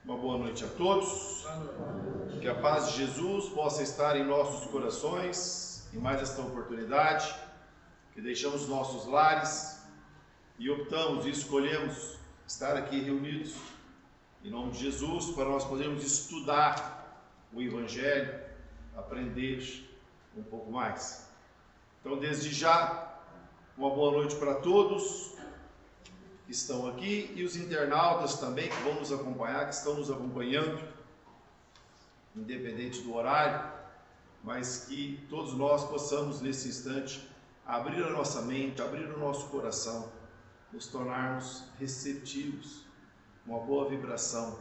Uma boa noite a todos. Que a paz de Jesus possa estar em nossos corações em mais esta oportunidade, que deixamos nossos lares e optamos e escolhemos estar aqui reunidos em nome de Jesus para nós podermos estudar o Evangelho, aprender um pouco mais. Então, desde já, uma boa noite para todos que estão aqui e os internautas também que vão nos acompanhar, que estão nos acompanhando, independente do horário, mas que todos nós possamos nesse instante abrir a nossa mente, abrir o nosso coração, nos tornarmos receptivos, uma boa vibração,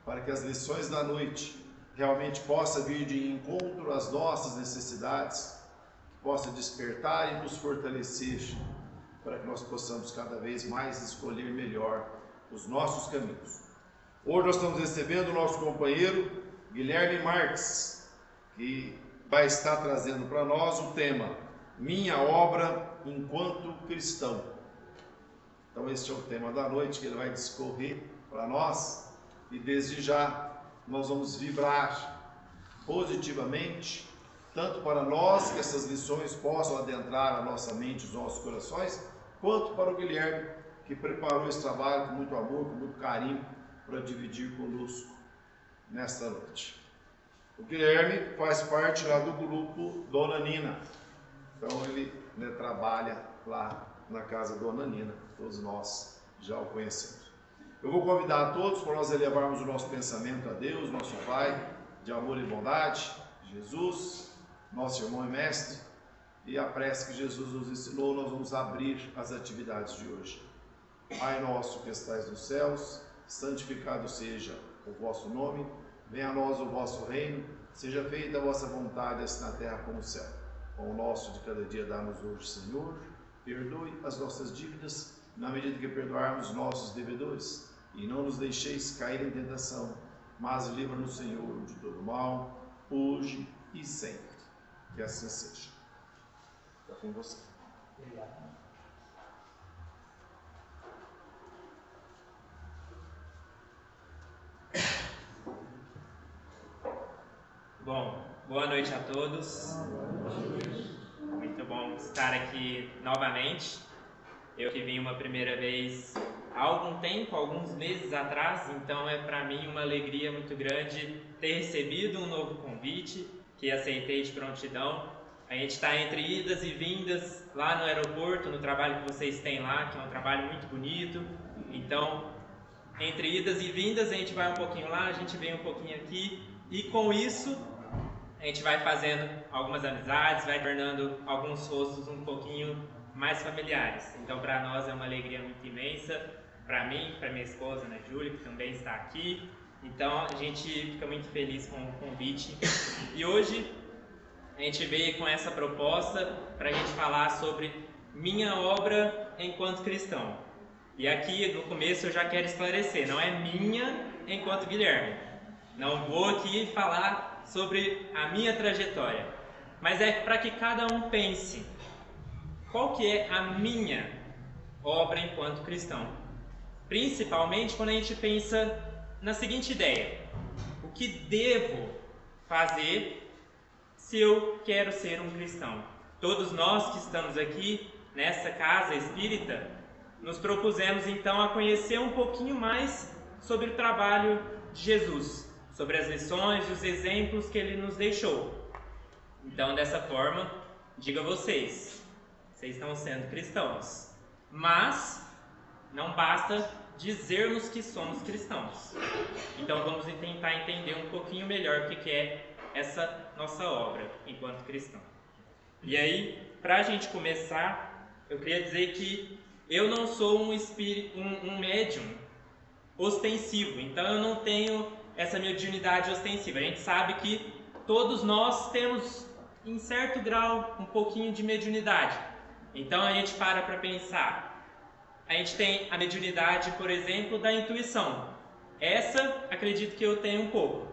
para que as lições da noite realmente possam vir de encontro às nossas necessidades, que possa despertar e nos fortalecer, para que nós possamos cada vez mais escolher melhor os nossos caminhos. Hoje nós estamos recebendo o nosso companheiro Guilherme Marques, que vai estar trazendo para nós o tema Minha Obra Enquanto Cristão. Então este é o tema da noite que ele vai discorrer para nós, e desde já nós vamos vibrar positivamente, tanto para nós, que essas lições possam adentrar a nossa mente e os nossos corações, quanto para o Guilherme, que preparou esse trabalho com muito amor, com muito carinho, para dividir conosco nesta noite. O Guilherme faz parte lá do grupo Dona Nina, então ele trabalha lá na casa Dona Nina, todos nós já o conhecemos. Eu vou convidar a todos para nós elevarmos o nosso pensamento a Deus, nosso Pai, de amor e bondade, Jesus, nosso irmão e mestre, e a prece que Jesus nos ensinou, nós vamos abrir as atividades de hoje. Pai nosso que estais nos céus, santificado seja o vosso nome, venha a nós o vosso reino, seja feita a vossa vontade, assim na terra como no céu. O pão nosso de cada dia dá-nos hoje, Senhor, perdoe as nossas dívidas, na medida que perdoarmos nossos devedores, e não nos deixeis cair em tentação, mas livra-nos, Senhor, de todo mal, hoje e sempre. Que assim seja. Está com você. Obrigado. Bom, boa noite a todos. Muito bom estar aqui novamente. Eu que vim uma primeira vez há algum tempo, alguns meses atrás, então é para mim uma alegria muito grande ter recebido um novo convite, que aceitei de prontidão. A gente está entre idas e vindas lá no aeroporto, no trabalho que vocês têm lá, que é um trabalho muito bonito. Então, entre idas e vindas, a gente vai um pouquinho lá, a gente vem um pouquinho aqui, e com isso a gente vai fazendo algumas amizades, vai tornando alguns rostos um pouquinho mais familiares. Então, para nós é uma alegria muito imensa, para mim, para minha esposa, Ana Júlia, que também está aqui. Então, a gente fica muito feliz com o convite. E hoje a gente veio com essa proposta para a gente falar sobre minha obra enquanto cristão. E aqui no começo eu já quero esclarecer, não é minha enquanto Guilherme. Não vou aqui falar sobre a minha trajetória, mas é para que cada um pense qual que é a minha obra enquanto cristão. Principalmente quando a gente pensa na seguinte ideia: o que devo fazer se eu quero ser um cristão? Todos nós que estamos aqui nessa casa espírita nos propusemos então a conhecer um pouquinho mais sobre o trabalho de Jesus, sobre as lições e os exemplos que ele nos deixou. Então, dessa forma, digo a vocês estão sendo cristãos, mas não basta dizermos que somos cristãos. Então vamos tentar entender um pouquinho melhor o que é essa nossa obra enquanto cristão. E aí, para a gente começar, eu queria dizer que eu não sou um médium ostensivo, então eu não tenho essa mediunidade ostensiva. A gente sabe que todos nós temos, em certo grau, um pouquinho de mediunidade. Então a gente para pensar. A gente tem a mediunidade, por exemplo, da intuição. Essa, acredito que eu tenho um pouco.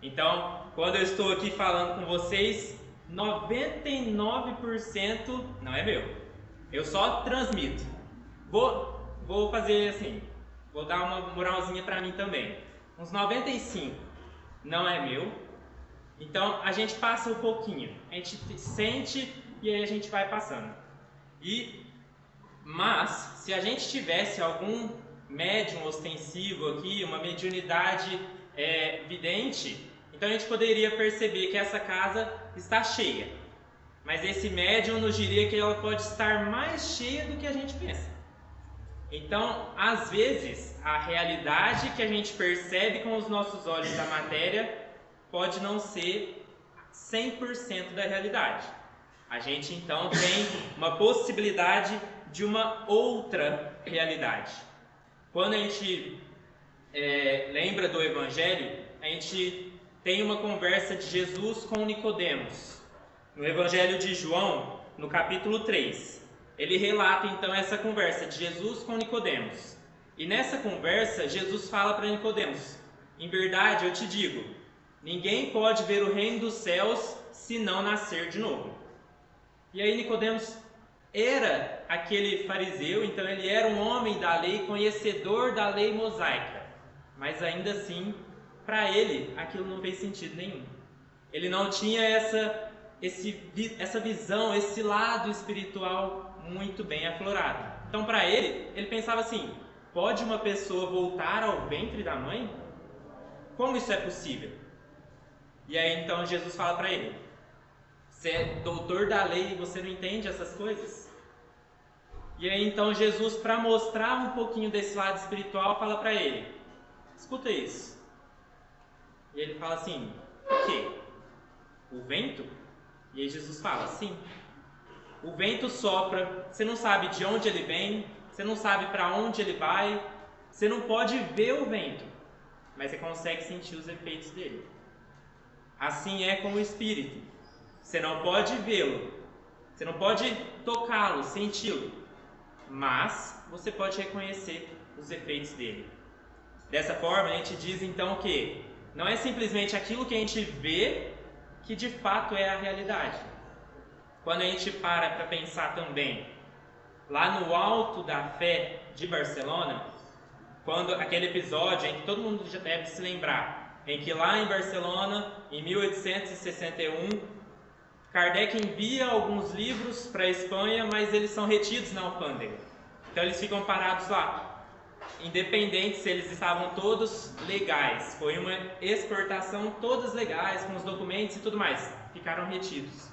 Então, quando eu estou aqui falando com vocês, 99% não é meu. Eu só transmito. Vou fazer assim, vou dar uma moralzinha para mim também. uns 95 não é meu. Então a gente passa um pouquinho, a gente sente e aí a gente vai passando. Mas se a gente tivesse algum médium ostensivo aqui, uma mediunidade vidente, então a gente poderia perceber que essa casa está cheia. Mas esse médium nos diria que ela pode estar mais cheia do que a gente pensa. Então, às vezes, a realidade que a gente percebe com os nossos olhos da matéria pode não ser 100% da realidade. A gente, então, tem uma possibilidade de uma outra realidade. Quando a gente lembra do Evangelho, a gente tem uma conversa de Jesus com Nicodemos. No Evangelho de João, no capítulo 3, ele relata então essa conversa de Jesus com Nicodemos. E nessa conversa, Jesus fala para Nicodemos: em verdade eu te digo, ninguém pode ver o reino dos céus se não nascer de novo. E aí Nicodemos era aquele fariseu, então ele era um homem da lei, conhecedor da lei mosaica. Mas ainda assim, para ele, aquilo não fez sentido nenhum. Ele não tinha essa visão, esse lado espiritual muito bem aflorado. Então, para ele pensava assim: pode uma pessoa voltar ao ventre da mãe? Como isso é possível? E aí, então, Jesus fala para ele: você é doutor da lei e você não entende essas coisas? E aí, então, Jesus, para mostrar um pouquinho desse lado espiritual, fala para ele: escuta isso. E ele fala assim: o quê? O vento? E aí Jesus fala: sim. O vento sopra, você não sabe de onde ele vem, você não sabe para onde ele vai, você não pode ver o vento, mas você consegue sentir os efeitos dele. Assim é com o Espírito. Você não pode vê-lo, você não pode tocá-lo, senti-lo, mas você pode reconhecer os efeitos dele. Dessa forma, a gente diz então que não é simplesmente aquilo que a gente vê que de fato é a realidade. Quando a gente para pensar também lá no Alto da Fé de Barcelona, quando aquele episódio em que todo mundo já deve se lembrar, em que lá em Barcelona, em 1861, Kardec envia alguns livros para a Espanha, mas eles são retidos na alfândega. Então eles ficam parados lá, independente se eles estavam todos legais. Foi uma exportação todas legais, com os documentos e tudo mais. Ficaram retidos.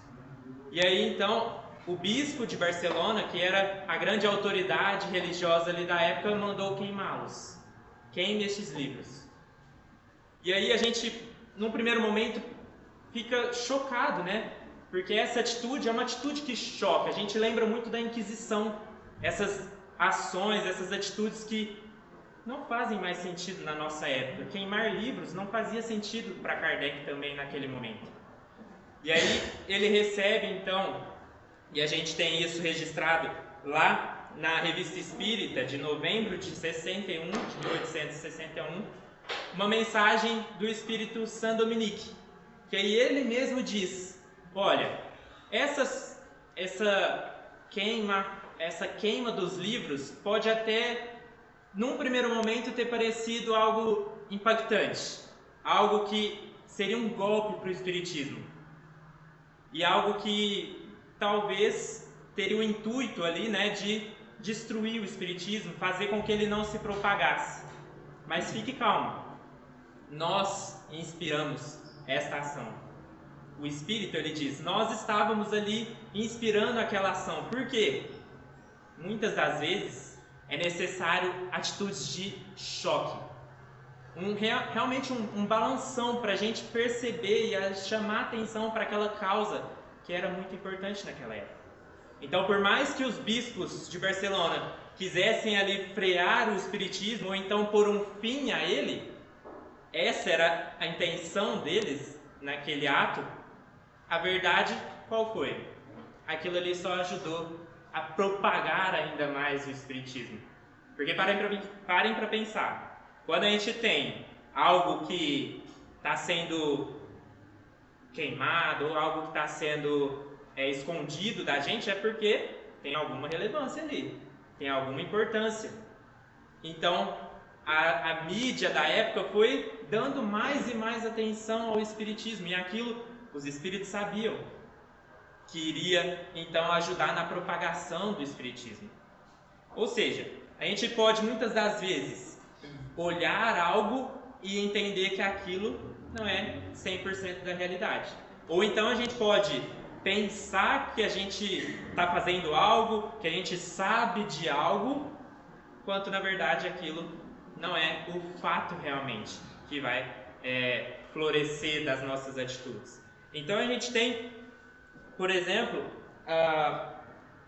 E aí então o bispo de Barcelona, que era a grande autoridade religiosa ali da época, mandou queimá-los. Queime estes livros. E aí a gente, num primeiro momento, fica chocado, né? Porque essa atitude é uma atitude que choca. A gente lembra muito da Inquisição. Essas ações, essas atitudes que não fazem mais sentido na nossa época. Queimar livros não fazia sentido para Kardec também naquele momento. E aí ele recebe então, e a gente tem isso registrado lá na Revista Espírita de novembro de 1861, uma mensagem do Espírito Saint Dominique, que aí ele mesmo diz: olha, essa queima dos livros pode até, num primeiro momento, ter parecido algo impactante, algo que seria um golpe para o Espiritismo, e algo que talvez teria o intuito ali, né, de destruir o Espiritismo, fazer com que ele não se propagasse. Mas fique calmo, nós inspiramos esta ação. O Espírito, ele diz, nós estávamos ali inspirando aquela ação. Por quê? Muitas das vezes é necessário atitudes de choque. Realmente um balanção para a gente perceber e chamar atenção para aquela causa que era muito importante naquela época. Então, por mais que os bispos de Barcelona quisessem ali frear o Espiritismo ou então pôr um fim a ele, essa era a intenção deles naquele ato, a verdade qual foi? Aquilo ali só ajudou a propagar ainda mais o Espiritismo. Porque parem para pensar. Quando a gente tem algo que está sendo queimado ou algo que está sendo escondido da gente, é porque tem alguma relevância ali, tem alguma importância. Então, a mídia da época foi dando mais e mais atenção ao espiritismo, e aquilo os espíritos sabiam que iria então ajudar na propagação do espiritismo. Ou seja, a gente pode muitas das vezes olhar algo e entender que aquilo não é 100% da realidade. Ou então a gente pode pensar que a gente está fazendo algo, que a gente sabe de algo, quanto na verdade aquilo não é o fato realmente que vai florescer das nossas atitudes. Então a gente tem, por exemplo,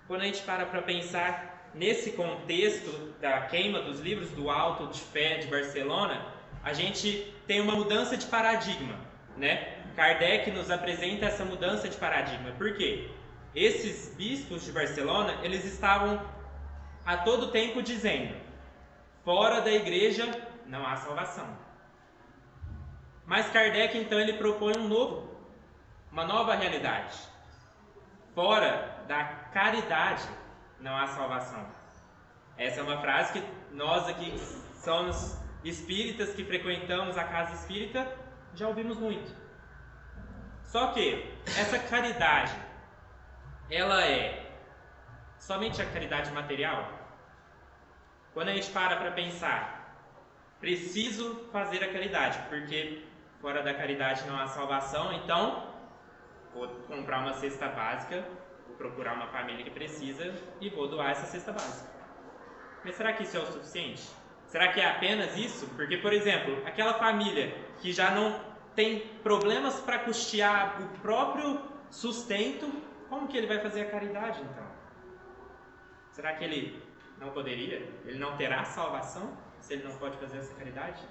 quando a gente para pensar nesse contexto da queima dos livros do Auto de Fé de Barcelona, a gente tem uma mudança de paradigma, né? Kardec nos apresenta essa mudança de paradigma. Por quê? Esses bispos de Barcelona, eles estavam a todo tempo dizendo: fora da igreja não há salvação. Mas Kardec então ele propõe uma nova realidade. Fora da caridade não há salvação. Essa é uma frase que nós aqui somos espíritas que frequentamos a casa espírita já ouvimos muito. Só que essa caridade, ela é somente a caridade material? Quando a gente para pensar, preciso fazer a caridade, porque fora da caridade não há salvação, então vou comprar uma cesta básica, vou procurar uma família que precisa e vou doar essa cesta básica. Mas será que isso é o suficiente? Será que é apenas isso? Porque, por exemplo, aquela família que já não tem problemas para custear o próprio sustento, como que ele vai fazer a caridade então? Será que ele não poderia? Ele não terá salvação se ele não pode fazer essa caridade?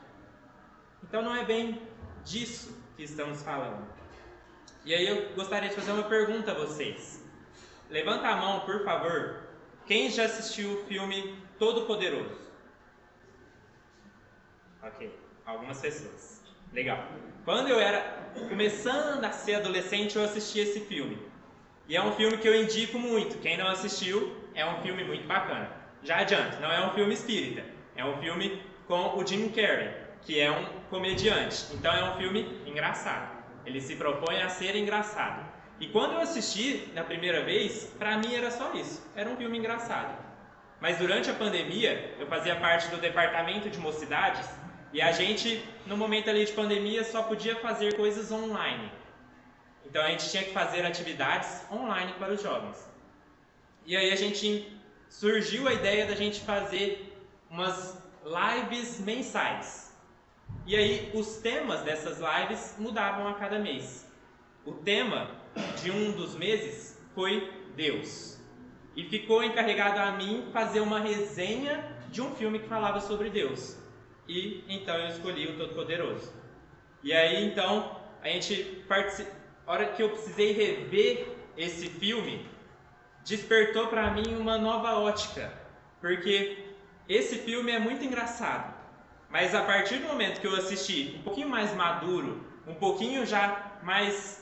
Então não é bem disso que estamos falando. E aí eu gostaria de fazer uma pergunta a vocês. Levanta a mão, por favor, quem já assistiu o filme Todo-Poderoso? Ok, algumas pessoas. Legal. Quando eu era começando a ser adolescente, eu assisti esse filme. E é um filme que eu indico muito. Quem não assistiu, é um filme muito bacana. Já adianto, não é um filme espírita. É um filme com o Jim Carrey, que é um comediante. Então é um filme engraçado. Ele se propõe a ser engraçado. E quando eu assisti na primeira vez, pra mim era só isso. Era um filme engraçado. Mas durante a pandemia, eu fazia parte do departamento de mocidades e a gente, no momento ali de pandemia, só podia fazer coisas online. Então a gente tinha que fazer atividades online para os jovens. E aí surgiu a ideia da gente fazer umas lives mensais. E aí os temas dessas lives mudavam a cada mês. O tema de um dos meses foi Deus. E ficou encarregado a mim fazer uma resenha de um filme que falava sobre Deus. E então eu escolhi o Todo-Poderoso. E aí então a hora que eu precisei rever esse filme, despertou para mim uma nova ótica. Porque esse filme é muito engraçado. Mas a partir do momento que eu assisti um pouquinho mais maduro, um pouquinho já mais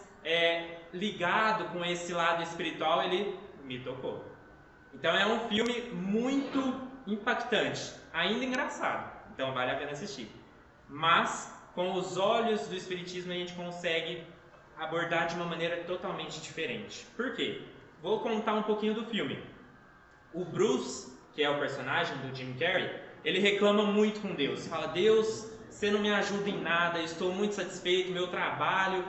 ligado com esse lado espiritual, ele me tocou. Então é um filme muito impactante, ainda engraçado, então vale a pena assistir. Mas com os olhos do espiritismo a gente consegue abordar de uma maneira totalmente diferente. Por quê? Vou contar um pouquinho do filme. O Bruce, que é o personagem do Jim Carrey, ele reclama muito com Deus. Fala: Deus, você não me ajuda em nada, eu estou muito satisfeito, meu trabalho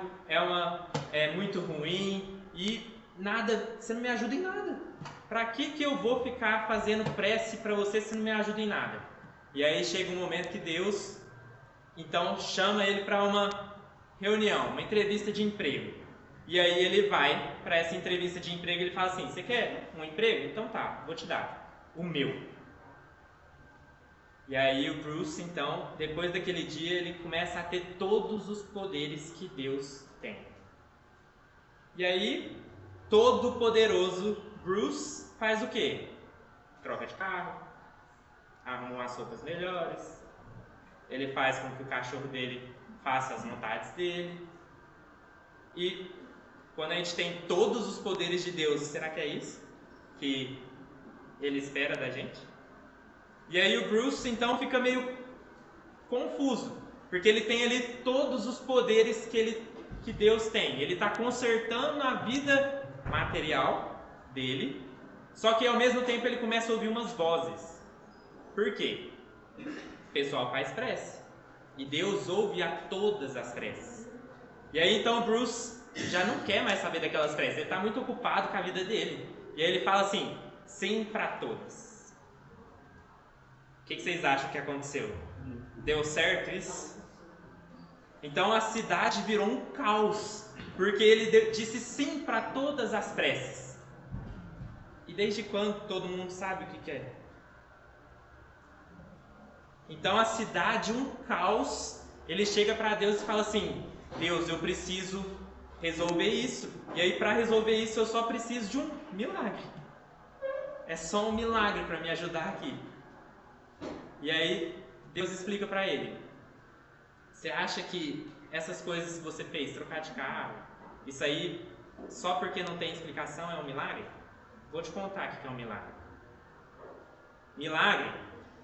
é muito ruim e nada, você não me ajuda em nada. Para que eu vou ficar fazendo prece para você se não me ajuda em nada? E aí chega um momento que Deus então chama ele para uma reunião, uma entrevista de emprego. E aí ele vai para essa entrevista de emprego e ele fala assim: você quer um emprego? Então tá, vou te dar o meu. E aí o Bruce, então, depois daquele dia, ele começa a ter todos os poderes que Deus tem. E aí, todo poderoso Bruce faz o quê? Troca de carro, arruma umas roupas melhores, ele faz com que o cachorro dele faça as vontades dele. E quando a gente tem todos os poderes de Deus, será que é isso que ele espera da gente? E aí o Bruce então fica meio confuso, porque ele tem ali todos os poderes que Deus tem. Ele está consertando a vida material dele, só que ao mesmo tempo ele começa a ouvir umas vozes. Por quê? O pessoal faz prece, e Deus ouve a todas as preces. E aí então Bruce já não quer mais saber daquelas preces, ele está muito ocupado com a vida dele. E aí ele fala assim: sim para todas. O que vocês acham que aconteceu? Deu certo isso? Então a cidade virou um caos, porque ele disse sim para todas as preces. E desde quando todo mundo sabe o que é? Então a cidade, um caos, ele chega para Deus e fala assim: Deus, eu preciso resolver isso. E aí para resolver isso eu só preciso de um milagre. É só um milagre para me ajudar aqui. E aí Deus explica para ele: você acha que essas coisas que você fez, trocar de carro, isso aí só porque não tem explicação é um milagre? Vou te contar o que é um milagre. Milagre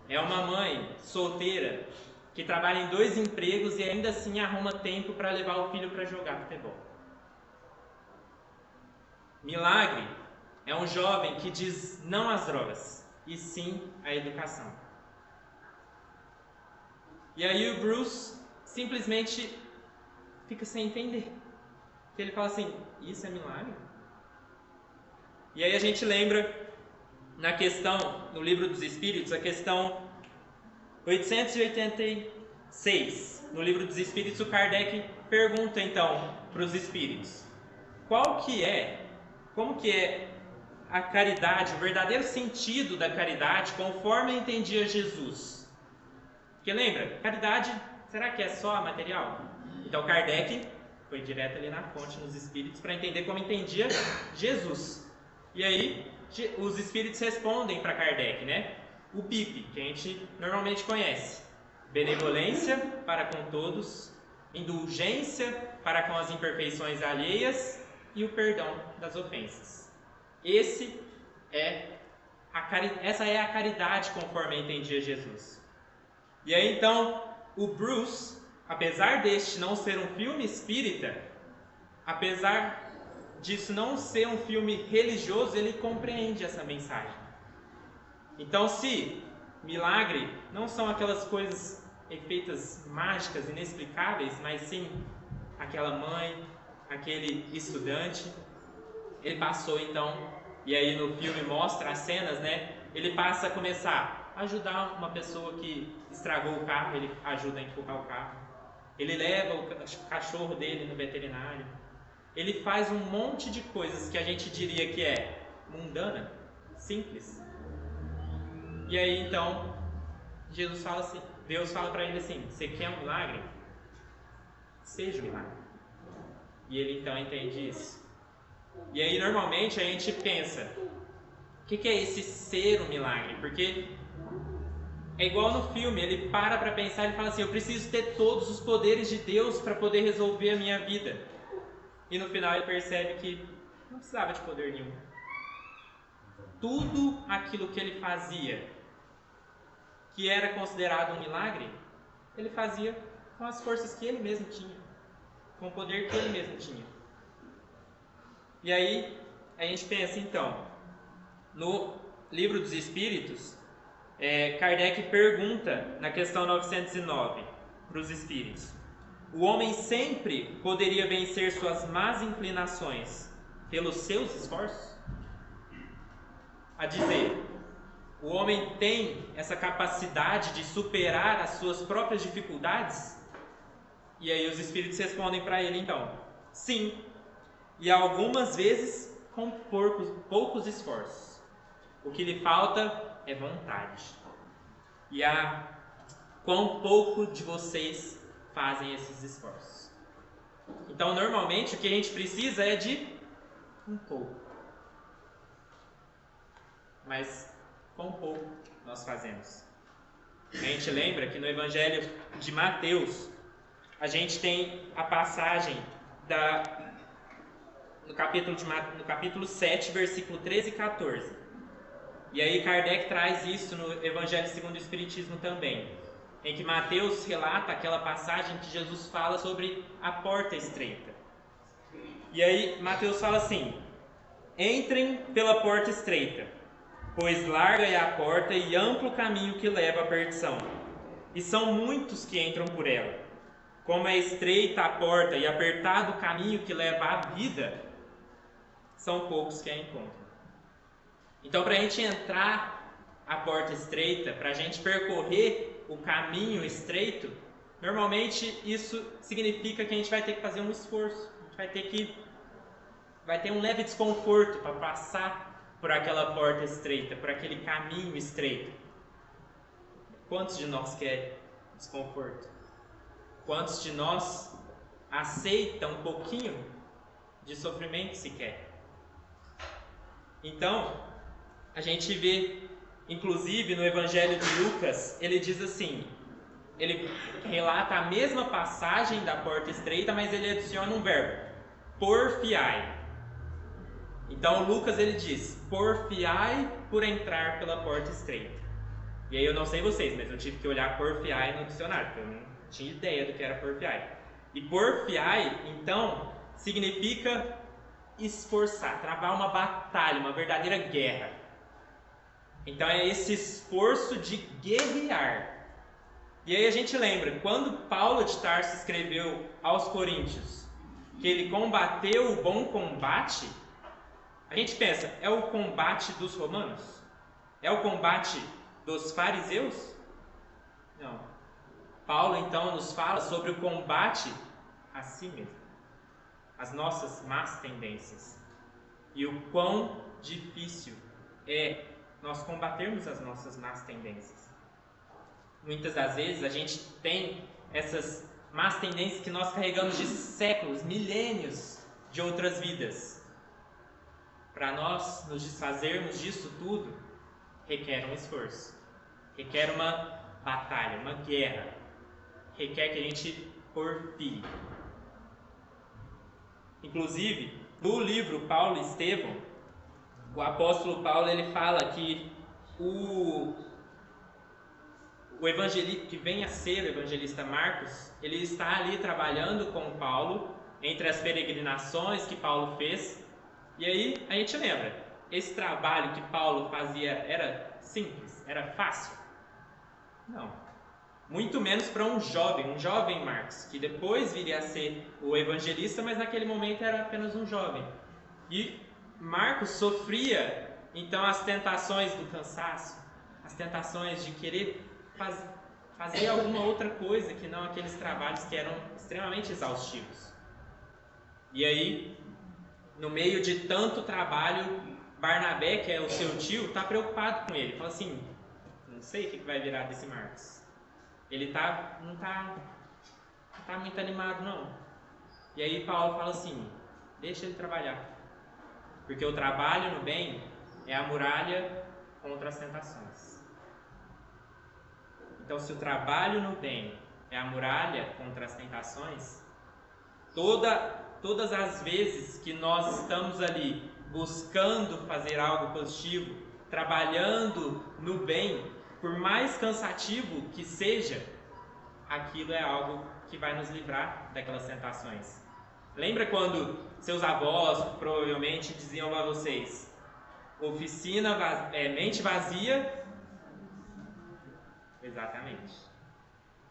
é uma mãe solteira que trabalha em 2 empregos e ainda assim arruma tempo para levar o filho para jogar futebol. Milagre é um jovem que diz não às drogas e sim à educação. E aí o Bruce simplesmente fica sem entender. Ele fala assim: isso é milagre? E aí a gente lembra na questão, no Livro dos Espíritos, a questão 886. No Livro dos Espíritos, o Kardec pergunta então para os espíritos: como que é a caridade, o verdadeiro sentido da caridade conforme entendia Jesus? Porque lembra, caridade, será que é só material? Então Kardec foi direto ali na fonte, nos espíritos, para entender como entendia Jesus. E aí os espíritos respondem para Kardec, né? O BIP, que a gente normalmente conhece: benevolência para com todos, indulgência para com as imperfeições alheias e o perdão das ofensas. Essa é a caridade conforme entendia Jesus. E aí então o Bruce, apesar deste não ser um filme espírita, apesar disso não ser um filme religioso, ele compreende essa mensagem. Então, se milagre não são aquelas coisas efeitas mágicas, inexplicáveis, mas sim aquela mãe, aquele estudante, ele passou então, e aí no filme mostra as cenas, né? Ele passa a começar a ajudar uma pessoa que estragou o carro, ele ajuda a empurrar o carro. Ele leva o cachorro dele no veterinário. Ele faz um monte de coisas que a gente diria que é mundana, simples. E aí então Jesus fala assim, Deus fala para ele assim: você quer um milagre? Seja um milagre. E ele então entende isso. E aí normalmente a gente pensa: o que é esse ser um milagre? Porque é igual no filme, ele para pensar e fala assim: eu preciso ter todos os poderes de Deus para poder resolver a minha vida. E no final ele percebe que não precisava de poder nenhum. Tudo aquilo que ele fazia, que era considerado um milagre, ele fazia com as forças que ele mesmo tinha, com o poder que ele mesmo tinha. E aí a gente pensa então, no Livro dos Espíritos, Kardec pergunta na questão 909 para os espíritos: o homem sempre poderia vencer suas más inclinações pelos seus esforços? A dizer, o homem tem essa capacidade de superar as suas próprias dificuldades? E aí os espíritos respondem para ele então: sim, e algumas vezes com poucos esforços. O que lhe falta é vontade. E quão pouco de vocês fazem esses esforços. Então, normalmente, o que a gente precisa é de um pouco. Mas, quão pouco nós fazemos? A gente lembra que no Evangelho de Mateus, a gente tem a passagem no capítulo 7, versículo 13 e 14. E aí Kardec traz isso no Evangelho segundo o Espiritismo também. em que Mateus relata aquela passagem que Jesus fala sobre a porta estreita. E aí Mateus fala assim: entrem pela porta estreita, pois larga é a porta e amplo o caminho que leva à perdição, e são muitos que entram por ela. Como é estreita a porta e apertado o caminho que leva à vida, são poucos que a encontram. Então, para a gente entrar a porta estreita, para a gente percorrer o caminho estreito, normalmente isso significa que a gente vai ter que fazer um esforço, a gente vai ter um leve desconforto para passar por aquela porta estreita, por aquele caminho estreito. Quantos de nós querem desconforto? Quantos de nós aceitam um pouquinho de sofrimento sequer? Então, a gente vê, inclusive no Evangelho de Lucas, ele diz assim, ele relata a mesma passagem da porta estreita, mas ele adiciona um verbo, porfiai. Então Lucas ele diz, porfiai por entrar pela porta estreita. E aí eu não sei vocês, mas eu tive que olhar porfiai no dicionário, porque eu não tinha ideia do que era porfiai. E porfiai, então, significa esforçar, travar uma batalha, uma verdadeira guerra. Então é esse esforço de guerrear. E aí a gente lembra, quando Paulo de Tarso escreveu aos Coríntios que ele combateu o bom combate, a gente pensa, é o combate dos romanos? É o combate dos fariseus? Não. Paulo então nos fala sobre o combate a si mesmo, as nossas más tendências, e o quão difícil é nós combatermos as nossas más tendências. Muitas das vezes a gente tem essas más tendências que nós carregamos de séculos, milênios de outras vidas. Para nós nos desfazermos disso tudo, requer um esforço, requer uma batalha, uma guerra, requer que a gente porfie. Inclusive, no livro Paulo e Estevão, o apóstolo Paulo ele fala que o evangelista que vem a ser o evangelista Marcos, ele está ali trabalhando com Paulo entre as peregrinações que Paulo fez. E aí a gente lembra, esse trabalho que Paulo fazia era simples, era fácil? Não. Muito menos para um jovem Marcos, que depois viria a ser o evangelista, mas naquele momento era apenas um jovem. E Marcos sofria então as tentações do cansaço, as tentações de querer fazer alguma outra coisa que não aqueles trabalhos que eram extremamente exaustivos. E aí, no meio de tanto trabalho, Barnabé, que é o seu tio, está preocupado com ele. Fala assim, não sei o que vai virar desse Marcos. Ele não tá muito animado não. E aí Paulo fala assim, deixa ele trabalhar. Porque o trabalho no bem é a muralha contra as tentações. Então, se o trabalho no bem é a muralha contra as tentações, todas as vezes que nós estamos ali buscando fazer algo positivo, trabalhando no bem, por mais cansativo que seja, aquilo é algo que vai nos livrar daquelas tentações. Lembra quando seus avós provavelmente diziam para vocês, mente vazia? Exatamente.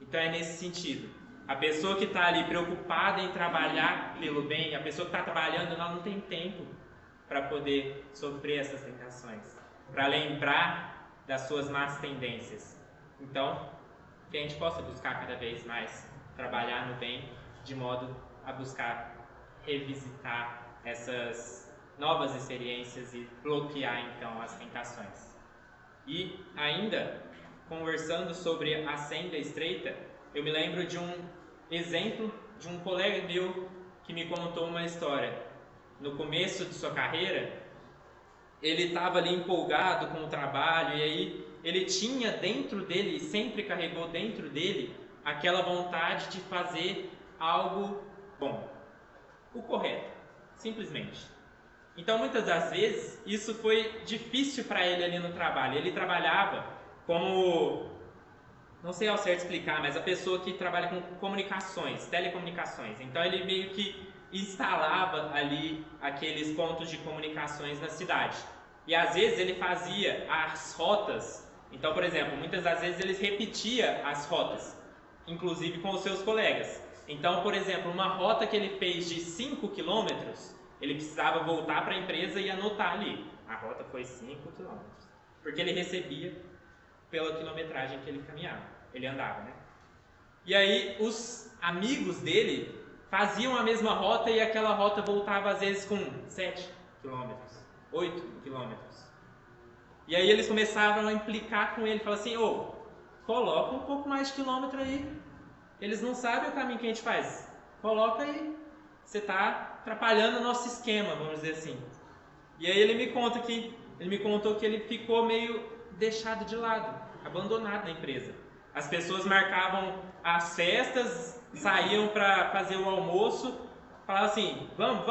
Então é nesse sentido. A pessoa que está ali preocupada em trabalhar pelo bem, a pessoa que está trabalhando, ela não tem tempo para poder sofrer essas tentações, para lembrar das suas más tendências. Então, que a gente possa buscar cada vez mais trabalhar no bem, de modo a buscar revisitar essas novas experiências e bloquear então as tentações. E ainda, conversando sobre a senda estreita, eu me lembro de um exemplo de um colega meu que me contou uma história. No começo de sua carreira, ele estava ali empolgado com o trabalho, e aí ele tinha dentro dele, sempre carregou dentro dele, aquela vontade de fazer algo bom, o correto, simplesmente. Então, muitas das vezes, isso foi difícil para ele ali no trabalho. Ele trabalhava como não sei ao certo explicar, mas a pessoa que trabalha com comunicações, telecomunicações. Então ele meio que instalava ali aqueles pontos de comunicações na cidade. E às vezes ele fazia as rotas. Então, por exemplo, muitas das vezes ele repetia as rotas, inclusive com os seus colegas. Então, por exemplo, uma rota que ele fez de 5 quilômetros, ele precisava voltar para a empresa e anotar ali. A rota foi 5 quilômetros. Porque ele recebia pela quilometragem que ele caminhava, ele andava, né? E aí os amigos dele faziam a mesma rota e aquela rota voltava às vezes com 7 quilômetros, 8 quilômetros. E aí eles começavam a implicar com ele, falavam assim, coloca um pouco mais de quilômetro aí. Eles não sabem o caminho que a gente faz. Coloca aí. Você está atrapalhando o nosso esquema, vamos dizer assim. E aí ele me contou que ele ficou meio deixado de lado, abandonado na empresa. As pessoas marcavam as festas, saíam para fazer o almoço, falavam assim, vamos,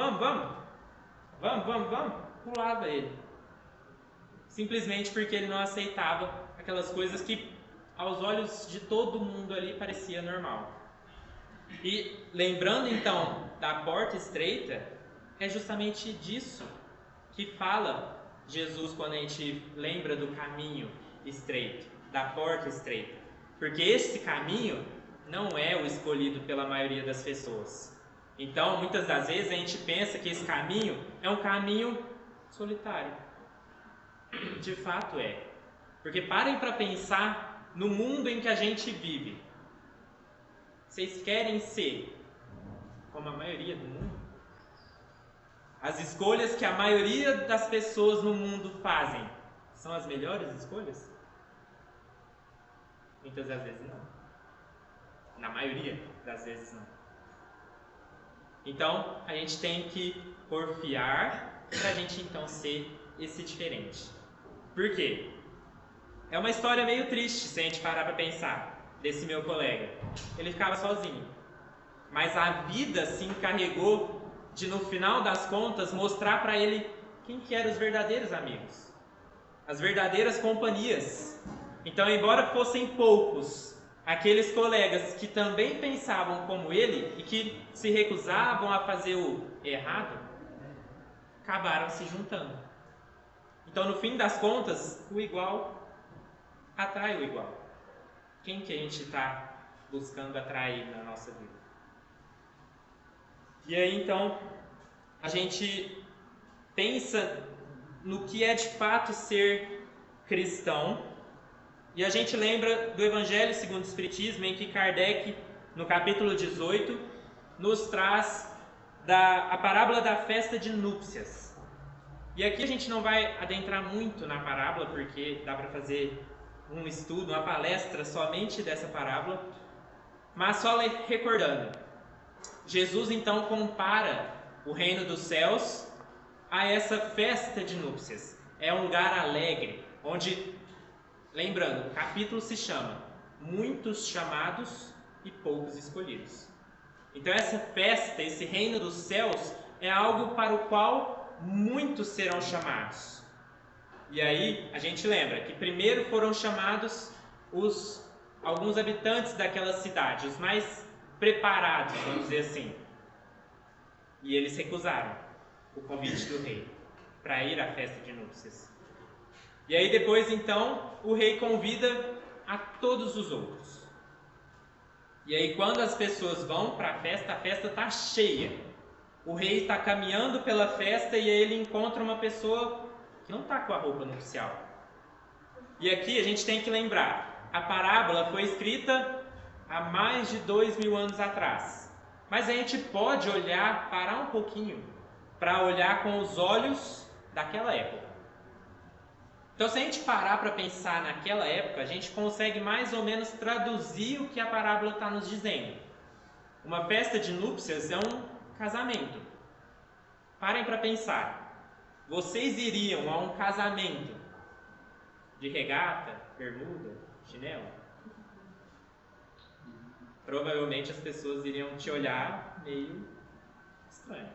pulava ele. Simplesmente porque ele não aceitava aquelas coisas que aos olhos de todo mundo ali parecia normal. E lembrando então da porta estreita, é justamente disso que fala Jesus quando a gente lembra do caminho estreito, da porta estreita. Porque esse caminho não é o escolhido pela maioria das pessoas. Então, muitas das vezes a gente pensa que esse caminho é um caminho solitário. De fato é. Porque parem para pensar no mundo em que a gente vive. Vocês querem ser como a maioria do mundo? As escolhas que a maioria das pessoas no mundo fazem são as melhores escolhas? Muitas das vezes não. Na maioria das vezes não. Então, a gente tem que porfiar para a gente então ser esse diferente. Por quê? É uma história meio triste se a gente parar para pensar desse meu colega. Ele ficava sozinho. Mas a vida se encarregou de, no final das contas, mostrar para ele quem que eram os verdadeiros amigos. As verdadeiras companhias. Então, embora fossem poucos aqueles colegas que também pensavam como ele e que se recusavam a fazer o errado, acabaram se juntando. Então, no fim das contas, o igual atrai o igual. Quem que a gente está buscando atrair na nossa vida? E aí, então, a gente pensa no que é de fato ser cristão. E a gente lembra do Evangelho segundo o Espiritismo, em que Kardec, no capítulo 18, nos traz a parábola da festa de núpcias. E aqui a gente não vai adentrar muito na parábola, porque dá para fazer um estudo, uma palestra somente dessa parábola, mas só recordando. Jesus então compara o reino dos céus a essa festa de núpcias. É um lugar alegre, onde, lembrando, o capítulo se chama Muitos Chamados e Poucos Escolhidos. Então essa festa, esse reino dos céus, é algo para o qual muitos serão chamados. E aí a gente lembra que primeiro foram chamados alguns habitantes daquela cidade, os mais preparados, vamos dizer assim. E eles recusaram o convite do rei para ir à festa de núpcias. E aí depois então o rei convida a todos os outros. E aí quando as pessoas vão para a festa está cheia. O rei está caminhando pela festa e aí ele encontra uma pessoa que não está com a roupa nupcial. E aqui a gente tem que lembrar, a parábola foi escrita há mais de 2000 anos atrás. Mas a gente pode parar um pouquinho, para olhar com os olhos daquela época. Então se a gente parar para pensar naquela época, a gente consegue mais ou menos traduzir o que a parábola está nos dizendo. Uma festa de núpcias é um casamento. Parem para pensar. Vocês iriam a um casamento de regata, bermuda, chinelo? Provavelmente as pessoas iriam te olhar meio estranho.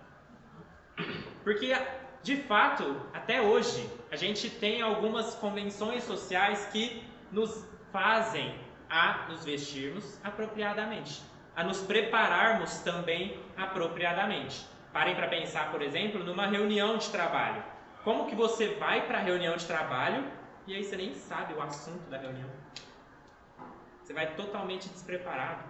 Porque, de fato, até hoje, a gente tem algumas convenções sociais que nos fazem a nos vestirmos apropriadamente, a nos prepararmos também apropriadamente. Parem para pensar, por exemplo, numa reunião de trabalho. Como que você vai para a reunião de trabalho e aí você nem sabe o assunto da reunião? Você vai totalmente despreparado.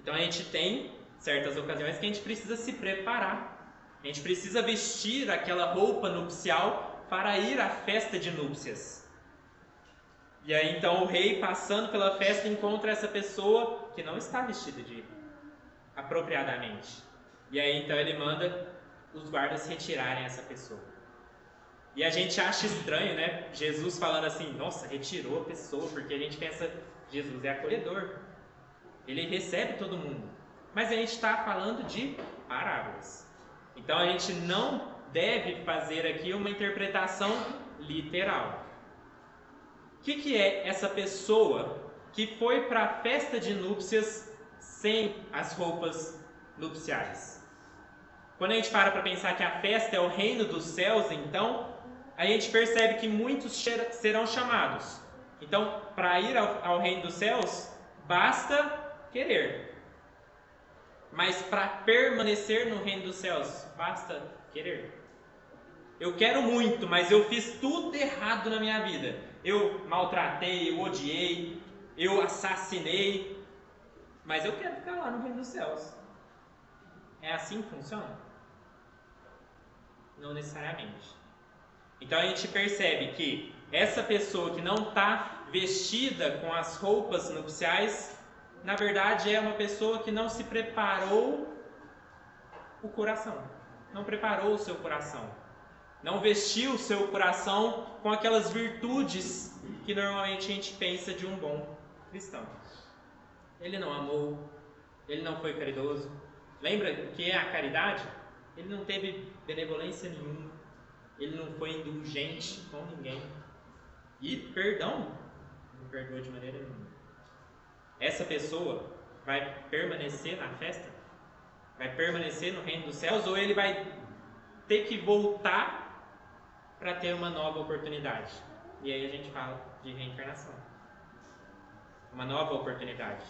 Então a gente tem certas ocasiões que a gente precisa se preparar. A gente precisa vestir aquela roupa nupcial para ir à festa de núpcias. E aí então o rei, passando pela festa, encontra essa pessoa que não está vestida apropriadamente. E aí então ele manda os guardas retirarem essa pessoa. E a gente acha estranho, né? Jesus falando assim, nossa, retirou a pessoa, porque a gente pensa, Jesus é acolhedor. Ele recebe todo mundo. Mas a gente está falando de parábolas. Então a gente não deve fazer aqui uma interpretação literal. O que é essa pessoa que foi para a festa de núpcias sem as roupas nupciais? Quando a gente para pensar que a festa é o reino dos céus, então, a gente percebe que muitos serão chamados. Então, para ir ao reino dos céus, basta querer. Mas para permanecer no reino dos céus, basta querer. Eu quero muito, mas eu fiz tudo errado na minha vida. Eu maltratei, eu odiei, eu assassinei, mas eu quero ficar lá no reino dos céus. É assim que funciona? Não necessariamente. Então a gente percebe que essa pessoa que não está vestida com as roupas nupciais, na verdade é uma pessoa que não se preparou o coração. Não preparou o seu coração. Não vestiu o seu coração com aquelas virtudes que normalmente a gente pensa de um bom cristão. Ele não amou, ele não foi caridoso. Lembra o que é a caridade? Ele não teve benevolência nenhuma. Ele não foi indulgente com ninguém. E perdão, não perdoou de maneira nenhuma. Essa pessoa vai permanecer na festa? Vai permanecer no reino dos céus? Ou ele vai ter que voltar para ter uma nova oportunidade? E aí a gente fala de reencarnação. Uma nova oportunidade.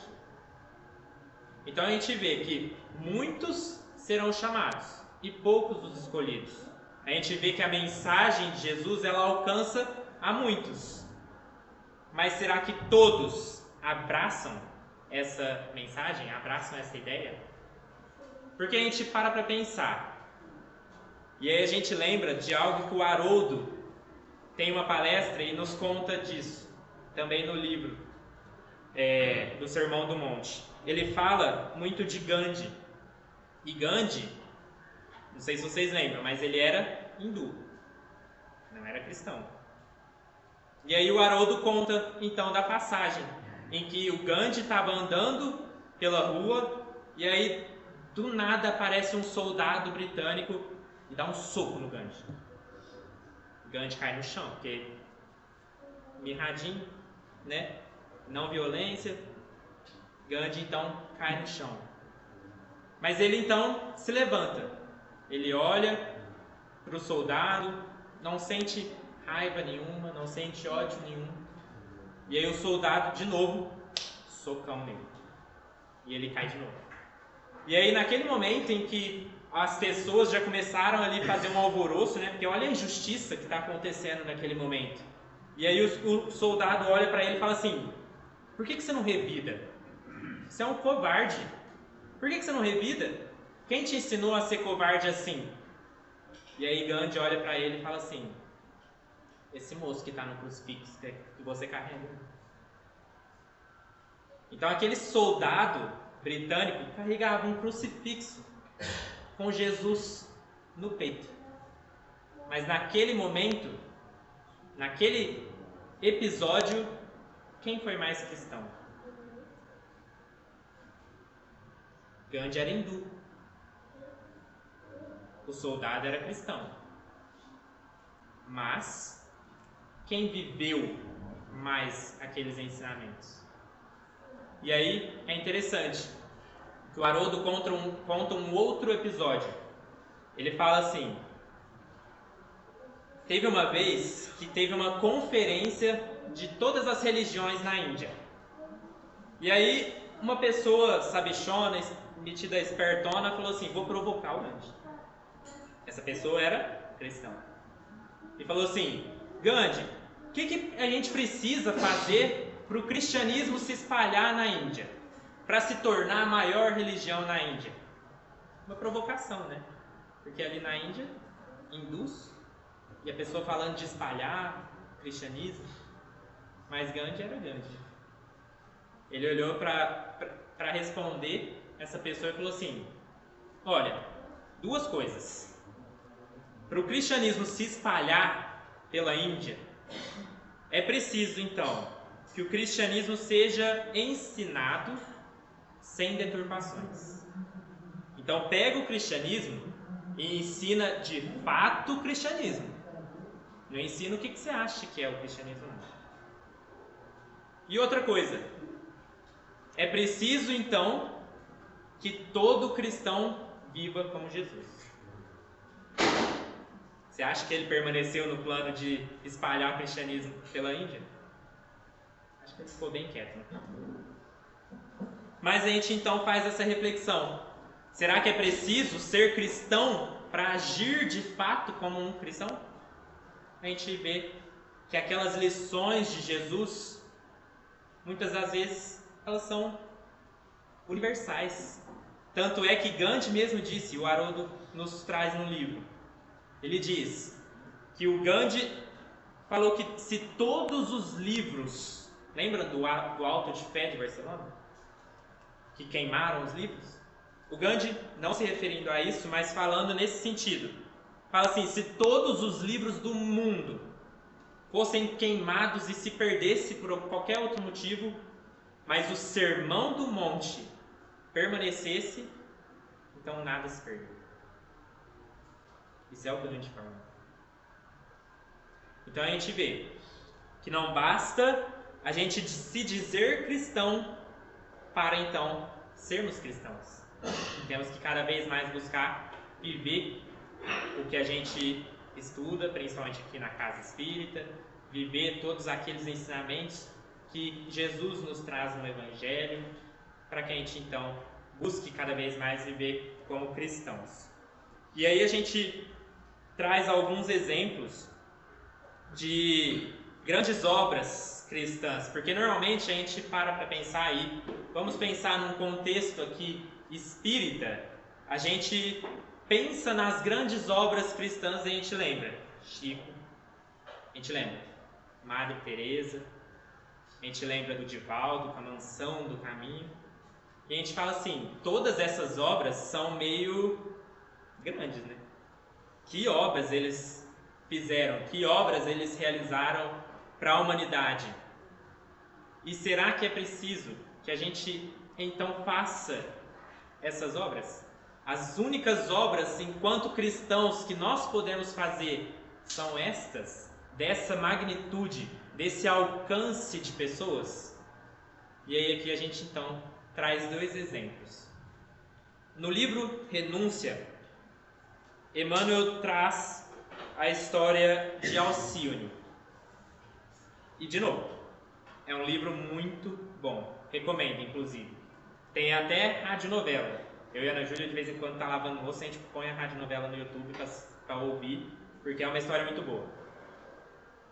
Então a gente vê que muitos serão chamados e poucos os escolhidos. A gente vê que a mensagem de Jesus ela alcança a muitos. Mas será que todos abraçam essa mensagem? Abraçam essa ideia? Porque a gente para pensar. E aí a gente lembra de algo que o Haroldo tem uma palestra e nos conta disso. Também no livro do Sermão do Monte. Ele fala muito de Gandhi. E Gandhi, não sei se vocês lembram, mas ele era hindu. Não era cristão. E aí o Haroldo conta então da passagem em que o Gandhi estava andando pela rua e aí do nada aparece um soldado britânico e dá um soco no Gandhi. O Gandhi cai no chão, porque mirradinho, né? Não violência. Gandhi então cai no chão. Mas ele então se levanta. Ele olha para o soldado, não sente raiva nenhuma, não sente ódio nenhum. E aí o soldado de novo, socão nele. E ele cai de novo. E aí naquele momento em que as pessoas já começaram ali a fazer um alvoroço, né? Porque olha a injustiça que está acontecendo naquele momento. E aí o soldado olha para ele e fala assim: por que você não revida? Você é um covarde. Por que você não revida? Quem te ensinou a ser covarde assim? E aí Gandhi olha para ele e fala assim: esse moço que está no crucifixo que você carrega. Então aquele soldado britânico carregava um crucifixo com Jesus no peito. Mas naquele momento, naquele episódio, quem foi mais cristão? Gandhi era hindu. O soldado era cristão. Mas quem viveu mais aqueles ensinamentos? E aí é interessante que o Haroldo conta um outro episódio. Ele fala assim: teve uma vez que teve uma conferência de todas as religiões na Índia. E aí, uma pessoa sabichona, metida espertona, falou assim: vou provocar o Gandhi. Essa pessoa era cristã. E falou assim: Gandhi, o que a gente precisa fazer para o cristianismo se espalhar na Índia? Para se tornar a maior religião na Índia? Uma provocação, né? Porque ali na Índia, hindus, e a pessoa falando de espalhar o cristianismo, mas Gandhi era Gandhi. Ele olhou para responder essa pessoa e falou assim: olha, duas coisas. Para o cristianismo se espalhar pela Índia, é preciso então que o cristianismo seja ensinado sem deturpações. Então pega o cristianismo e ensina de fato o cristianismo. Não ensina o que você acha que é o cristianismo, não. E outra coisa, é preciso então que todo cristão viva como Jesus. Você acha que ele permaneceu no plano de espalhar o cristianismo pela Índia? Acho que ele ficou bem quieto, né? Mas a gente então faz essa reflexão. Será que é preciso ser cristão para agir de fato como um cristão? A gente vê que aquelas lições de Jesus, muitas das vezes, elas são universais. Tanto é que Gandhi mesmo disse, o Haroldo nos traz no livro, ele diz que o Gandhi falou que se todos os livros, lembra do Auto de Fé de Barcelona? Que queimaram os livros? O Gandhi, não se referindo a isso, mas falando nesse sentido, fala assim: se todos os livros do mundo fossem queimados e se perdesse por qualquer outro motivo, mas o Sermão do Monte permanecesse, então nada se perdeu. Isso é o que a gente fala. Então a gente vê que não basta a gente se dizer cristão para então sermos cristãos. Temos que cada vez mais buscar viver o que a gente estuda, principalmente aqui na Casa Espírita, viver todos aqueles ensinamentos que Jesus nos traz no Evangelho, para que a gente então busque cada vez mais viver como cristãos. E aí a gente traz alguns exemplos de grandes obras cristãs, porque normalmente a gente para pensar aí, vamos pensar num contexto aqui espírita, a gente pensa nas grandes obras cristãs e a gente lembra Chico, a gente lembra Madre Teresa, a gente lembra do Divaldo com a Mansão do Caminho, e a gente fala assim, todas essas obras são meio grandes, né? Que obras eles fizeram, que obras eles realizaram para a humanidade. E será que é preciso que a gente então faça essas obras? As únicas obras, enquanto cristãos, que nós podemos fazer são estas, dessa magnitude, desse alcance de pessoas? E aí aqui a gente então traz dois exemplos. No livro Renúncia, Emmanuel traz a história de Alcione. E de novo, é um livro muito bom, recomendo inclusive. Tem até radionovela. Eu e a Ana Júlia de vez em quando tá lavando louça, a gente põe a radionovela no YouTube para ouvir, porque é uma história muito boa.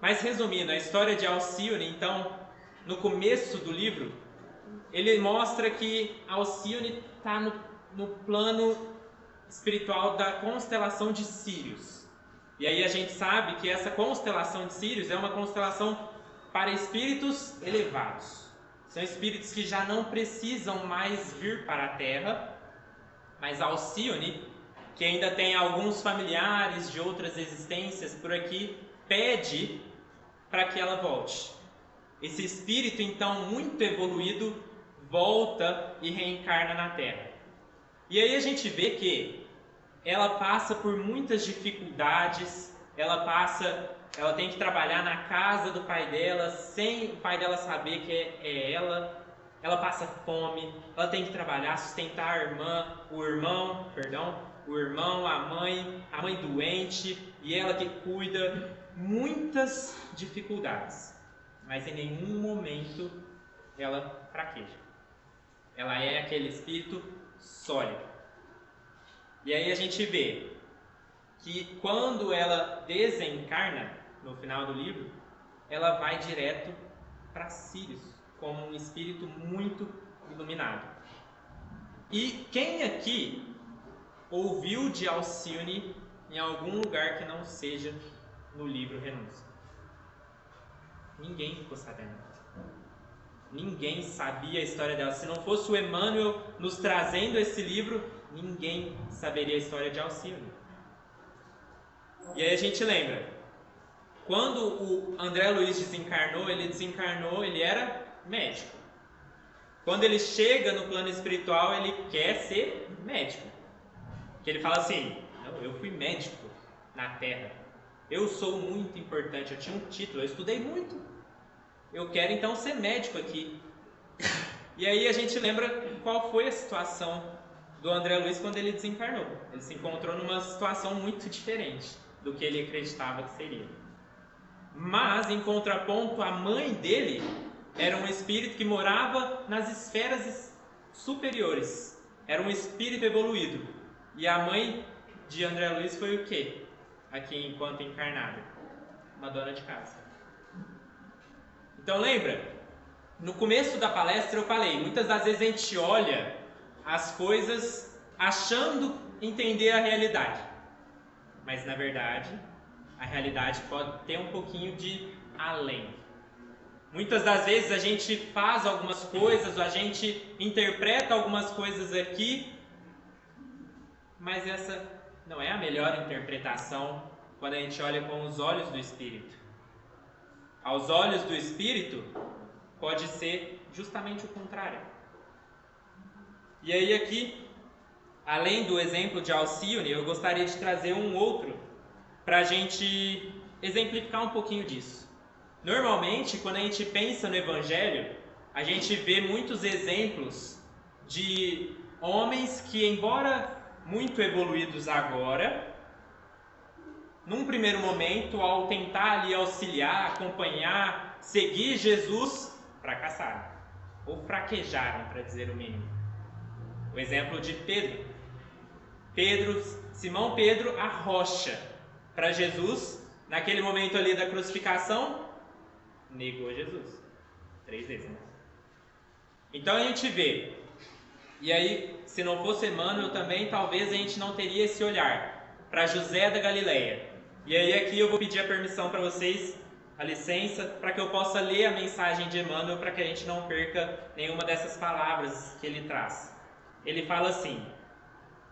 Mas resumindo, a história de Alcione, então, no começo do livro, ele mostra que Alcione está no plano espiritual da constelação de Sírius. E aí a gente sabe que essa constelação de Sírius é uma constelação para espíritos elevados. São espíritos que já não precisam mais vir para a Terra, mas Alcione, que ainda tem alguns familiares de outras existências por aqui, pede para que ela volte. Esse espírito, então, muito evoluído, volta e reencarna na Terra. E aí a gente vê que ela passa por muitas dificuldades, ela tem que trabalhar na casa do pai dela, sem o pai dela saber que é ela passa fome, ela tem que trabalhar, sustentar a irmã, o irmão, a mãe doente, e ela que cuida, muitas dificuldades, mas em nenhum momento ela fraqueja. Ela é aquele espírito sólido. E aí a gente vê que quando ela desencarna, no final do livro, ela vai direto para Sírius, como um espírito muito iluminado. E quem aqui ouviu de Alcione em algum lugar que não seja no livro Renúncia? Ninguém ficou sabendo. Ninguém sabia a história dela. Se não fosse o Emmanuel nos trazendo esse livro, ninguém saberia a história de Alcione. E aí a gente lembra, quando o André Luiz desencarnou, ele era médico. Quando ele chega no plano espiritual, ele quer ser médico. Que ele fala assim, não, eu fui médico na Terra. Eu sou muito importante, eu tinha um título, eu estudei muito. Eu quero então ser médico aqui. E aí a gente lembra qual foi a situação do André Luiz quando ele desencarnou. Ele se encontrou numa situação muito diferente do que ele acreditava que seria. Mas, em contraponto, a mãe dele era um espírito que morava nas esferas superiores. Era um espírito evoluído. E a mãe de André Luiz foi o quê? Aqui enquanto encarnada? Uma dona de casa. Então lembra? No começo da palestra eu falei, muitas das vezes a gente olha as coisas achando entender a realidade. Mas na verdade, a realidade pode ter um pouquinho de além. Muitas das vezes a gente faz algumas coisas, a gente interpreta algumas coisas aqui, mas essa não é a melhor interpretação quando a gente olha com os olhos do Espírito. Aos olhos do Espírito, pode ser justamente o contrário. E aí aqui, além do exemplo de Alcione, eu gostaria de trazer um outro para a gente exemplificar um pouquinho disso. Normalmente, quando a gente pensa no Evangelho, a gente vê muitos exemplos de homens que, embora muito evoluídos agora, num primeiro momento, ao tentar ali auxiliar, acompanhar, seguir Jesus, fracassaram, ou fraquejaram, para dizer o mínimo. O exemplo de Pedro. Simão Pedro, a rocha para Jesus, naquele momento ali da crucificação, negou Jesus. 3 vezes, né? Então a gente vê, e aí, se não fosse Emmanuel também, talvez a gente não teria esse olhar para José da Galileia. E aí aqui eu vou pedir a permissão para vocês, a licença, para que eu possa ler a mensagem de Emmanuel, para que a gente não perca nenhuma dessas palavras que ele traz. Ele fala assim,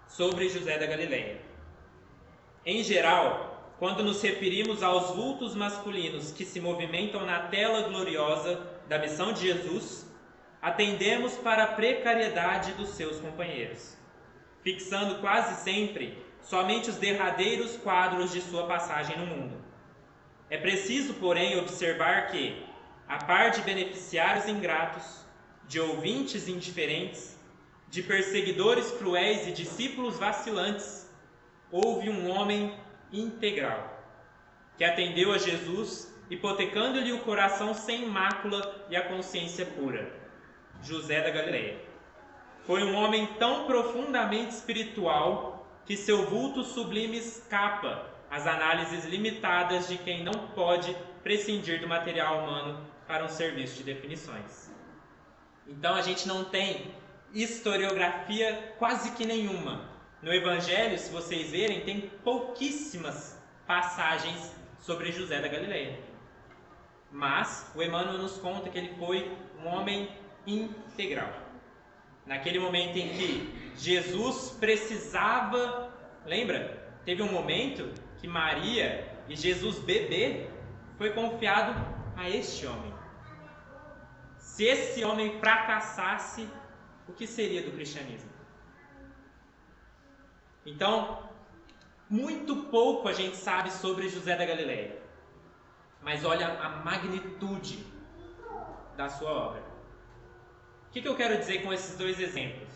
sobre José da Galileia. Em geral, quando nos referimos aos vultos masculinos que se movimentam na tela gloriosa da missão de Jesus, atendemos para a precariedade dos seus companheiros, fixando quase sempre somente os derradeiros quadros de sua passagem no mundo. É preciso, porém, observar que, a par de beneficiários ingratos, de ouvintes indiferentes, de perseguidores cruéis e discípulos vacilantes, houve um homem integral, que atendeu a Jesus, hipotecando-lhe o coração sem mácula e a consciência pura, José da Galileia. Foi um homem tão profundamente espiritual que seu vulto sublime escapa às análises limitadas de quem não pode prescindir do material humano para um serviço de definições. Então a gente não tem historiografia quase que nenhuma. No Evangelho, se vocês verem, tem pouquíssimas passagens sobre José da Galileia. Mas o Emmanuel nos conta que ele foi um homem integral. Naquele momento em que Jesus precisava, lembra? Teve um momento que Maria e Jesus bebê foi confiado a este homem. Se esse homem fracassasse, o que seria do cristianismo? Então, muito pouco a gente sabe sobre José da Galileia, mas olha a magnitude da sua obra. O que eu quero dizer com esses 2 exemplos?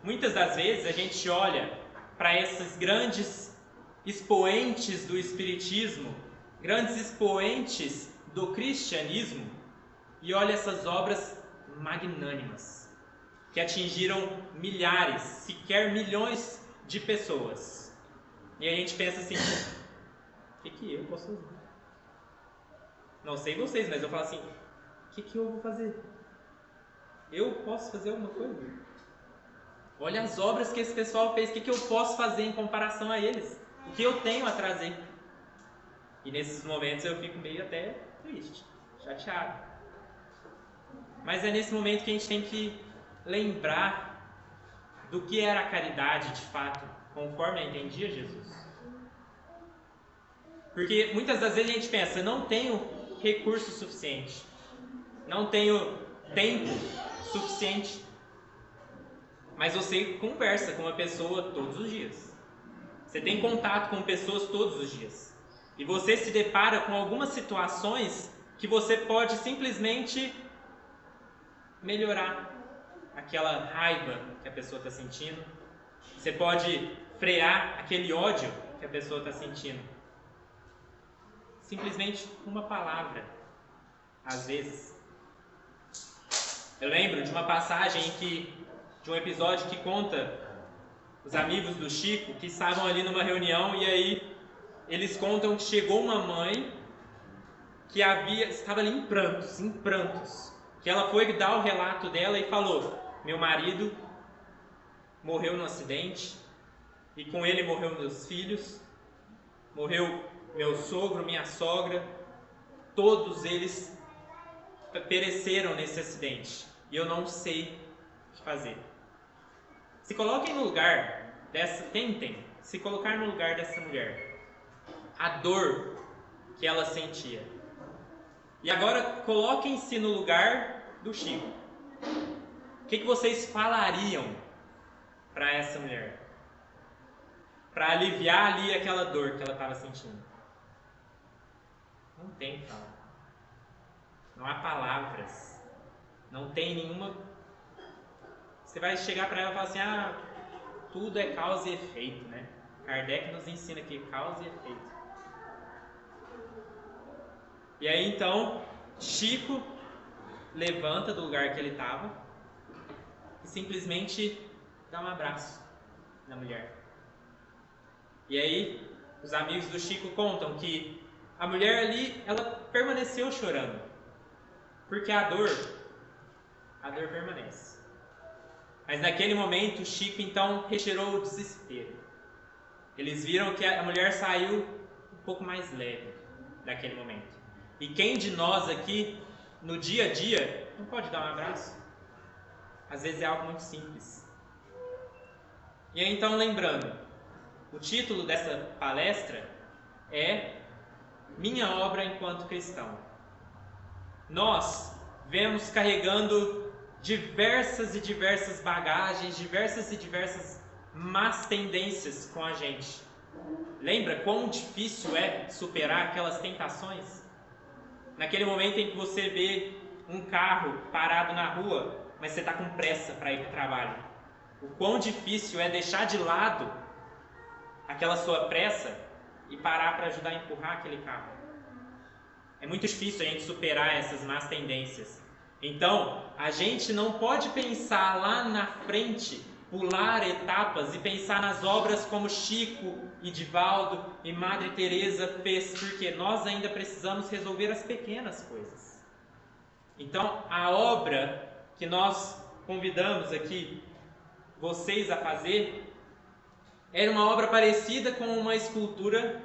Muitas das vezes a gente olha para esses grandes expoentes do Espiritismo, grandes expoentes do cristianismo, e olha essas obras magnânimas, que atingiram milhares, sequer milhões de pessoas. E a gente pensa assim, o que eu posso fazer? Não sei vocês, mas eu falo assim, o que eu vou fazer? Eu posso fazer alguma coisa? Olha as obras que esse pessoal fez, o que eu posso fazer em comparação a eles? O que eu tenho a trazer? E nesses momentos eu fico meio até triste, chateado. Mas é nesse momento que a gente tem que lembrar do que era a caridade de fato, conforme entendia Jesus. Porque muitas das vezes a gente pensa, não tenho recurso suficiente, não tenho tempo suficiente, mas você conversa com uma pessoa todos os dias. Você tem contato com pessoas todos os dias. E você se depara com algumas situações que você pode simplesmente melhorar aquela raiva que a pessoa está sentindo. Você pode frear aquele ódio que a pessoa está sentindo. Simplesmente uma palavra, às vezes. Eu lembro de uma passagem de um episódio que conta os amigos do Chico que estavam ali numa reunião e aí eles contam que chegou uma mãe que estava ali em prantos, que ela foi dar o relato dela e falou: meu marido morreu num acidente e com ele morreu meus filhos, morreu meu sogro, minha sogra, todos eles pereceram nesse acidente e eu não sei o que fazer. Se coloquem no lugar tentem se colocar no lugar dessa mulher, a dor que ela sentia. E agora coloquem-se no lugar do Chico. O que vocês falariam para essa mulher? Para aliviar ali aquela dor que ela estava sentindo. Não tem fala. Não há palavras. Não tem nenhuma. Você vai chegar para ela e falar assim: tudo é causa e efeito, né? Kardec nos ensina que causa e efeito. E aí então, Chico levanta do lugar que ele estava e simplesmente dá um abraço na mulher. E aí, os amigos do Chico contam que a mulher ali, ela permaneceu chorando. Porque a dor permanece. Mas naquele momento, o Chico então retirou o desespero. Eles viram que a mulher saiu um pouco mais leve daquele momento. E quem de nós aqui, no dia a dia, não pode dar um abraço? Às vezes é algo muito simples. E aí então, lembrando, o título dessa palestra é Minha Obra Enquanto Cristão. Nós vemos carregando diversas bagagens, diversas más tendências com a gente. Lembra quão difícil é superar aquelas tentações? Naquele momento em que você vê um carro parado na rua, mas você está com pressa para ir para o trabalho. O quão difícil é deixar de lado aquela sua pressa e parar para ajudar a empurrar aquele carro. É muito difícil a gente superar essas más tendências. Então, a gente não pode pensar lá na frente, pular etapas e pensar nas obras como Chico e Divaldo e Madre Teresa fez, porque nós ainda precisamos resolver as pequenas coisas. Então, a obra que nós convidamos aqui vocês a fazer era uma obra parecida com uma escultura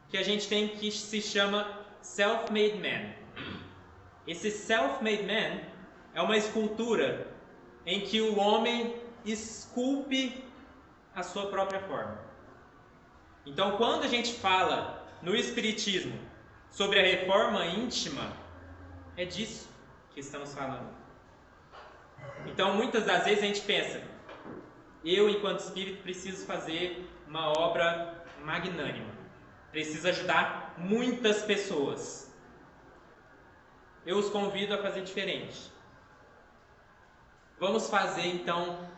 que a gente tem que se chama Self-Made Man. Esse Self-Made Man é uma escultura em que o homem esculpe a sua própria forma. Então, quando a gente fala no Espiritismo sobre a reforma íntima, é disso que estamos falando. Então, muitas das vezes a gente pensa: eu, enquanto espírito, preciso fazer uma obra magnânima, preciso ajudar muitas pessoas. Eu os convido a fazer diferente. Vamos fazer então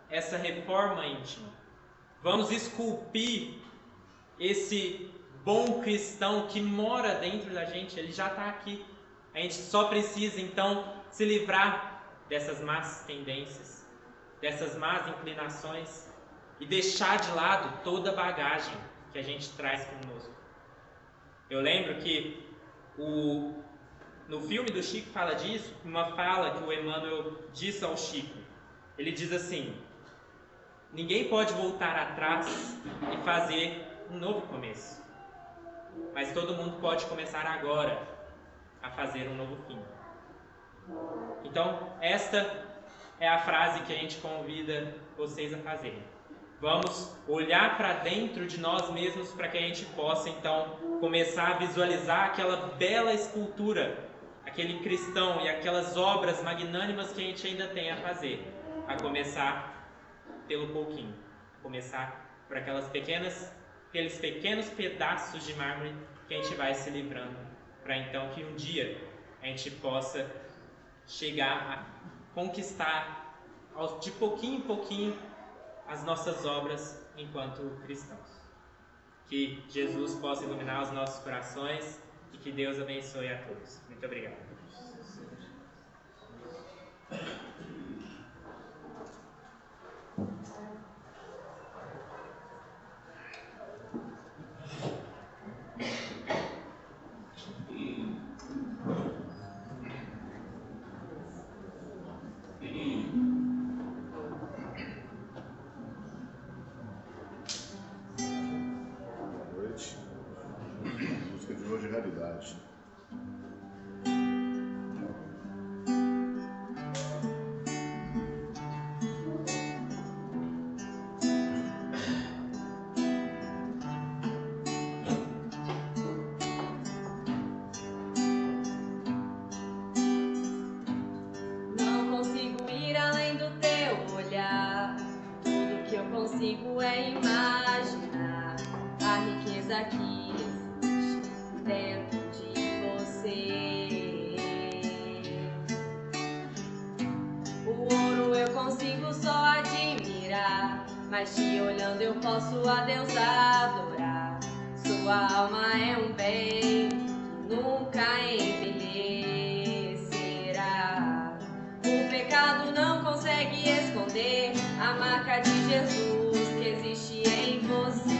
essa reforma íntima. Vamos esculpir esse bom cristão que mora dentro da gente. Ele já está aqui. A gente só precisa então se livrar dessas más tendências, dessas más inclinações e deixar de lado toda a bagagem que a gente traz conosco. Eu lembro que no filme do Chico fala disso, uma fala que o Emmanuel disse ao Chico. Ele diz assim: ninguém pode voltar atrás e fazer um novo começo, mas todo mundo pode começar agora a fazer um novo fim. Então, esta é a frase que a gente convida vocês a fazerem. Vamos olhar para dentro de nós mesmos para que a gente possa, então, começar a visualizar aquela bela escultura, aquele cristão e aquelas obras magnânimas que a gente ainda tem a fazer. A começar pelo pouquinho, a começar por aqueles pequenos pedaços de mármore que a gente vai se livrando, para então que um dia a gente possa chegar a conquistar de pouquinho em pouquinho as nossas obras enquanto cristãos. Que Jesus possa iluminar os nossos corações e que Deus abençoe a todos. Muito obrigado. Realidade. Não consigo ir além do teu olhar. Tudo que eu consigo é imaginar a riqueza que dentro de você. O ouro eu consigo só admirar, mas te olhando eu posso a Deus adorar. Sua alma é um bem que nunca envelhecerá. O pecado não consegue esconder a marca de Jesus que existe em você.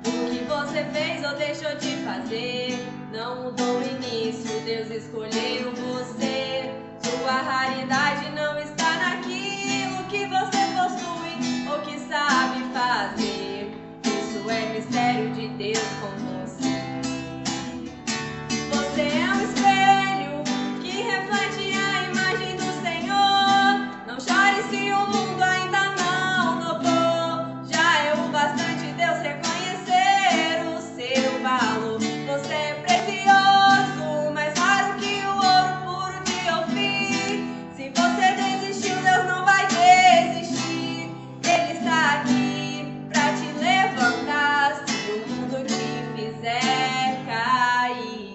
O que você fez ou deixou de fazer não mudou o início, Deus escolheu você. Sua raridade não está naquilo que você possui ou que sabe fazer. Isso é mistério de Deus com você. Você é um espelho que reflete a imagem do Senhor. Não chore se o mundo ainda não notou. Já é o bastante Deus reconhecer o seu valor. Você é precioso, mais raro que o ouro puro de Ofir. Se você desistiu, Deus não vai desistir. Ele está aqui pra te levantar se o mundo te fizer cair.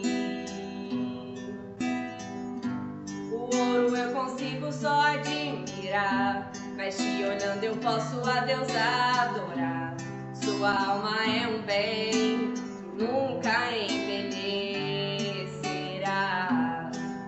O ouro eu consigo só admirar, mas te olhando eu posso a Deus adorar. Sua alma é um bem que nunca envelhecerá.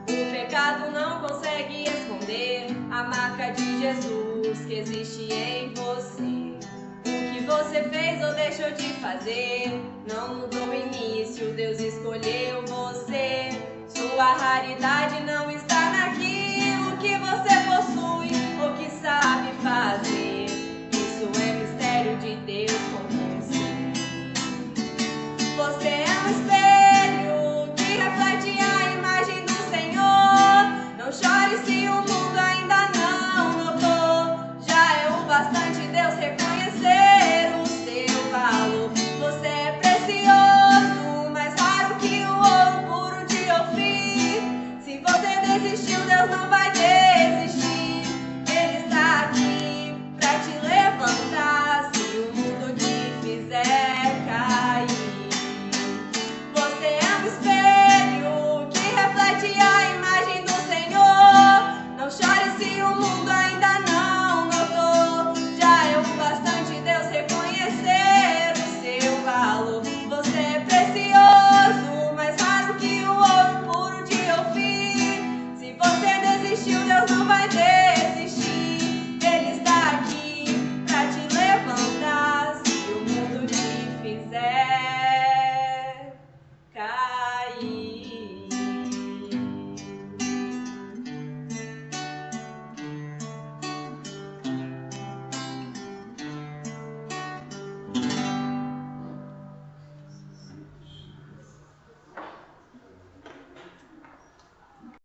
O pecado não consegue esconder a marca de Jesus que existe em você. O que você fez ou deixou de fazer não mudou o início, Deus escolheu você. Sua raridade não está na